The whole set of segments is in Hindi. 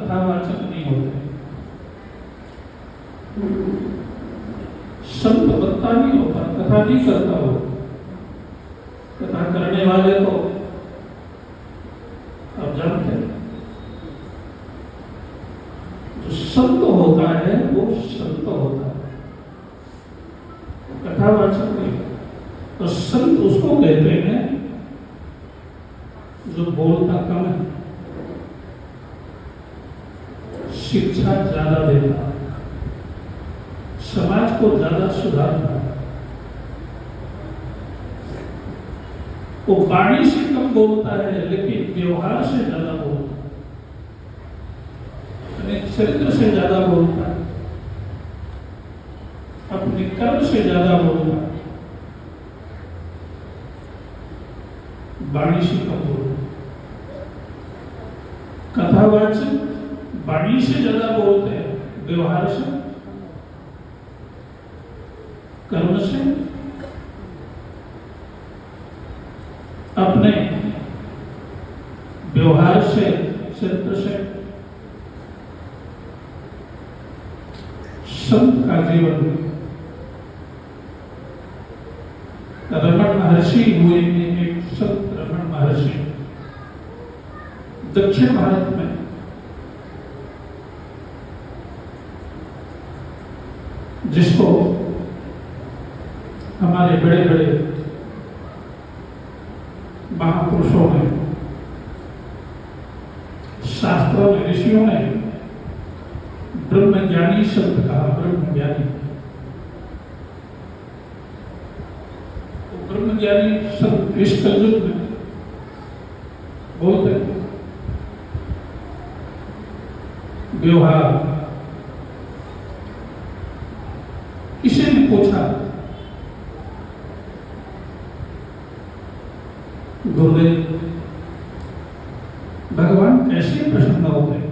कथावाचक नहीं होते। संत वक्ता नहीं होता, कथा नहीं करता हो। कथा करने वाले को आप जानते हैं, जो संत होता है वो संत होता है, कथावाचक नहीं। तो संत उसको कहते हैं जो बोलता कम है, शिक्षा ज्यादा देता, समाज को ज्यादा सुधारता। वो वाणी से कम बोलता है लेकिन व्यवहार से ज्यादा बोलता है, अपने चरित्र से ज्यादा बोलता है, अपने कर्म से ज्यादा बोलता है, वाणी से कम बोलता है। कथावाचक वाणी से ज्यादा बोलते हैं, व्यवहार से, कर्म से, अपने व्यवहार से, चरित्र से। संत का जीवन रमण महर्षि हुए हैं, एक संत रमण महर्षि दक्षिण भारत में जिसको हमारे बड़े बड़े महापुरुषों ने, शास्त्रों में, ऋषियों ने ब्रह्मज्ञानी शब्द कहा। ब्रह्मज्ञानी, तो ब्रह्मज्ञानी शब्द इस कलयुग में बोलते हैं। व्यवहार, किसी ने पूछा गुरुदेव भगवान कैसे प्रसन्न होते हैं,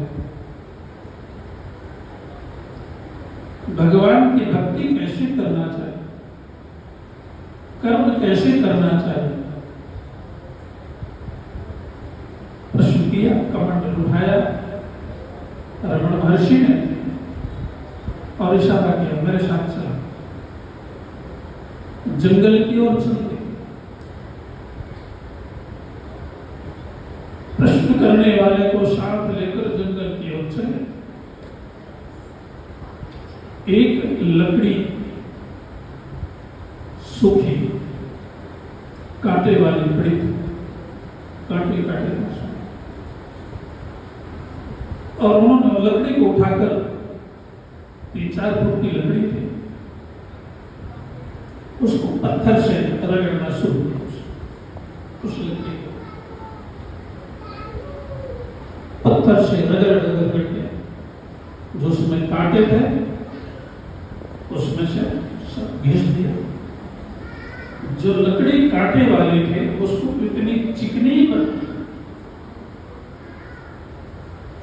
भगवान की भक्ति कैसे करना चाहिए, कर्म कैसे करना चाहिए। प्रश्न किया, कमंडल उठाया रमण महर्षि ने और इशारा किया, मेरे साथ चला। जंगल की ओर चलते, प्रश्न करने वाले को साथ लेकर जंगल की ओर चले। एक लकड़ी सूखी कांटे वाली पड़ी थी, कांटे कांटे और उन्होंने लकड़ी को उठाकर, 3-4 फुट की लकड़ी थी, उसको पत्थर से रगड़ना शुरू किया। उस लकड़ी को पत्थर से रगड़ रगड़ करके जो उसमें कांटे थे उसमें से सब घिस दिया। जो लकड़ी कांटे वाले थे उसको इतनी चिकनी पर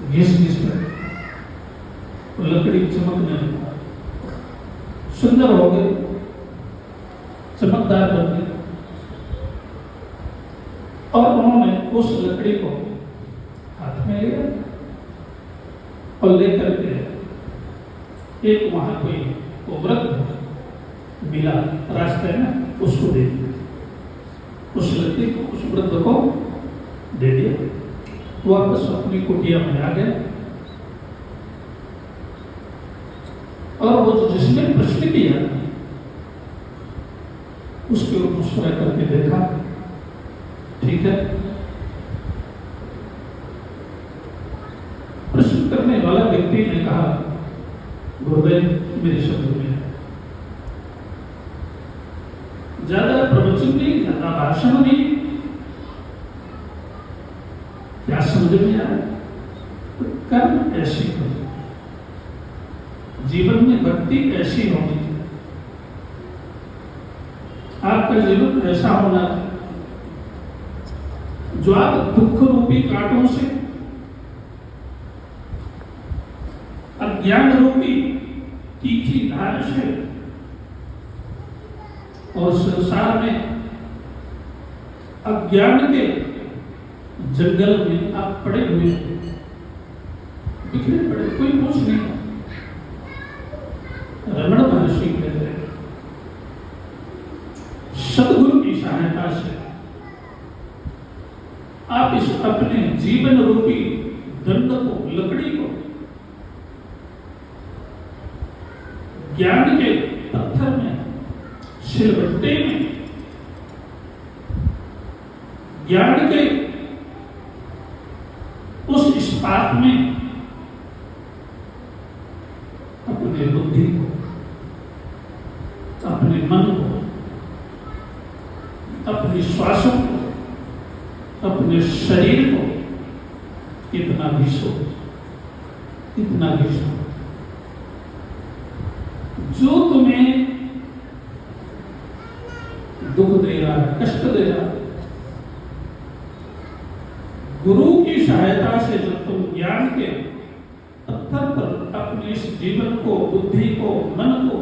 घिस घिस कर तो लकड़ी चमकने लगी, सुंदर हो गई, चमकदार बन गई। और उन्होंने उस लकड़ी को हाथ में लिया और लेकर के एक वहां कोई वृद्ध मिला रास्ते में, उसको दे दिया। उस लकड़ी को उस वृद्ध को दे दिया। वापस अपनी कुटिया में आ गए और वो जिसने प्रश्न किया उसके ऊपर मुस्कुरा करके देखा, ठीक है। प्रश्न करने वाला व्यक्ति ने कहा, गुरुदेव मेरे शब्द में है, ज्यादा प्रवचन नहीं, ज्यादा भाषण नहीं, क्या समझ में आ रहा है? तो कर्म ऐसी हो, जीवन में भक्ति ऐसी होनी चाहिए। आपका जीवन ऐसा होना चाहिए जो आप दुख रूपी कांटों से, अज्ञान रूपी तीखी धार से और संसार में अज्ञान के जंगल में आप पड़े हुए हैं, बिखरे पड़े, कोई पूछ नहीं। रमण महर्षि कहते हैं सदगुरु की सहायता से आप इस अपने जीवन रूपी दंड को, लकड़ी को ज्ञान के पत्थर में, सिलबट्टे में, ज्ञान के उस इस्पात में अपने बुद्धि को, अपने मन को, अपने श्वासों को, अपने शरीर को इतना घिसो, इतना घिसो जो तुम्हें दुख दे रहा है, कष्ट दे रहा है। गुरु की सहायता से जब तुम ज्ञान के पत्थर पर अपने इस जीवन को, बुद्धि को, मन को,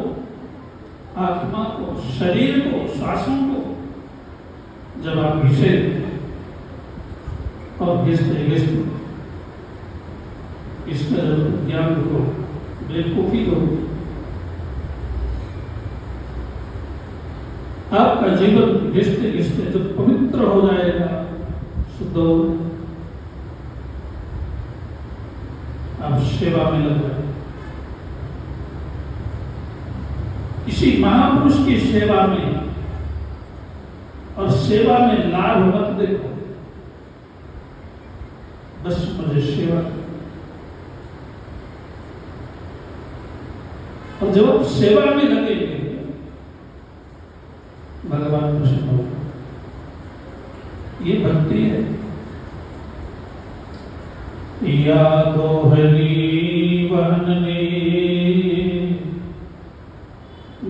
आत्मा को, शरीर को, श्वासों को जब आप घिसे और घिसते घिसते इसका जब ज्ञान को, बेवकूफी को, आपका जीवन घिसते घिसते जब पवित्र हो जाएगा, शुद्ध हो, आप सेवा में लग जाए। किसी महापुरुष की सेवा में और सेवा में लाभ मत देखो, बस मुझे सेवा। और जब आप सेवा में लगेंगे भगवान प्रसन्न होगा। ये भक्ति है। यादो हरि वहनने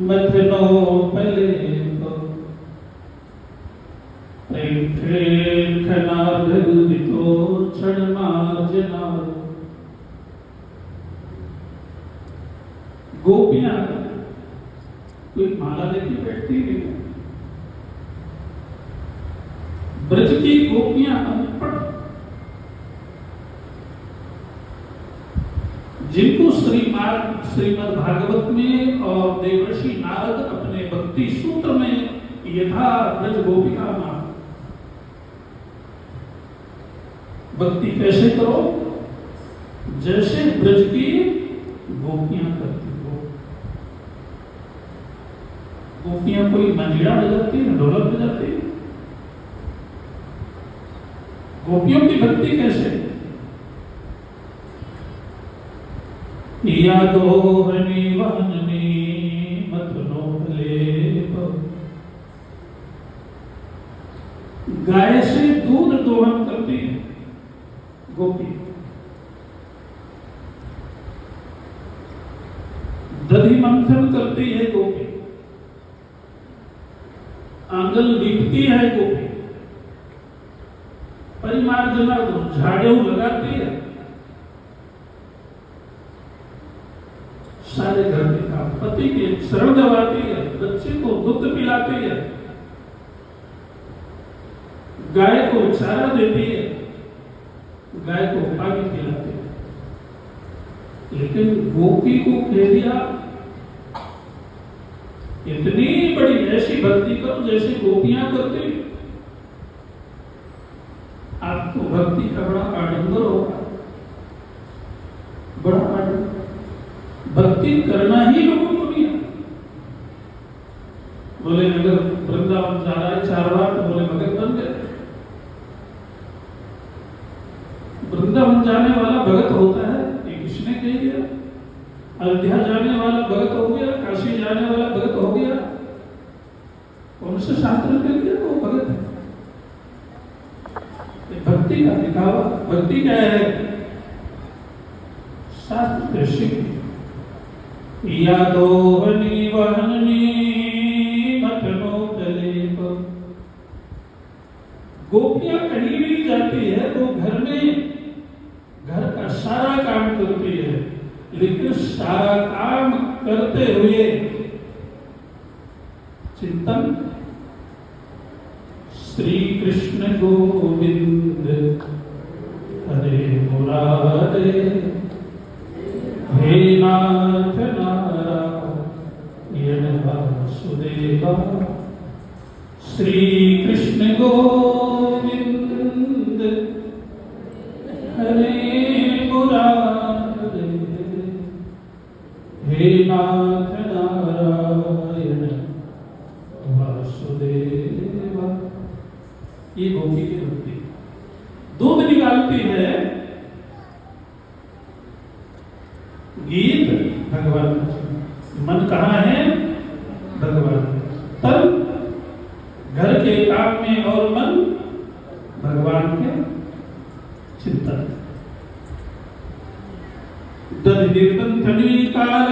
मथनो पले गोपियां कोई माला लेके बैठती नहीं। ब्रज की गोपियां अनपढ़, जिनको श्रीमद् भागवत में और देवर्षि नारद अपने भक्ति सूत्र में यथा ब्रज गोपिका नाम, भक्ति कैसे करो? जैसे ब्रज की गोपियां करती हो। गोपियां कोई मंजीरा बजाती है, ढोलक बजाती है। गोपियों की भक्ति कैसे? यादो हनि वहननि मथनो लेप, गाय से दूध दोहन करती है गोपी, दधि मंथन करती है गोपी, आंगन लीपती है गोपी, परिमार्जना झाड़ू लगाती है, सारे घर के काम, पति के शरण दबाती है, बच्चे को दूध पिलाती है, गाय को चारा देती है, गाय को पानी पिलाती है। लेकिन गोपी को कह दिया इतनी बड़ी ऐसी भक्ति करो जैसे गोपियां करती। आपको भक्ति का बड़ा आडंबर होगा, बड़ा आडंबर। भक्ति करना ही लोगों को नहीं है। बोले अगर वृंदावन जा रहा है 4 बार तो बोले भगत बन गए। वृंदावन जाने वाला भगत होता है ये किसने कह दिया? अयोध्या जाने वाला भगत हो गया, काशी जाने वाला भगत हो गया। कौन से शास्त्र कह दिया वो भगत है? भक्ति का दिखावा। भक्ति क्या है? शास्त्र दृष्टि यादो हनि वहननि मथनो लेप। गोपियां कहीं भी जाती है तो घर में घर का सारा काम करती है, लेकिन सारा काम करते हुए चिंतन श्री कृष्ण गोविंद हरे मुरारे हे नाथ नारायण वासुदेवा श्री कृष्ण गोविंद हरे मुरारे हे नाथ नारायण वासुदेवा। ये गोपी की भक्ति दूध निकालती है, गीत भगवान, मन कहाँ है भगवान, तब घर के काम में और मन भगवान के चिंतन। दधि निर्बंधनी काल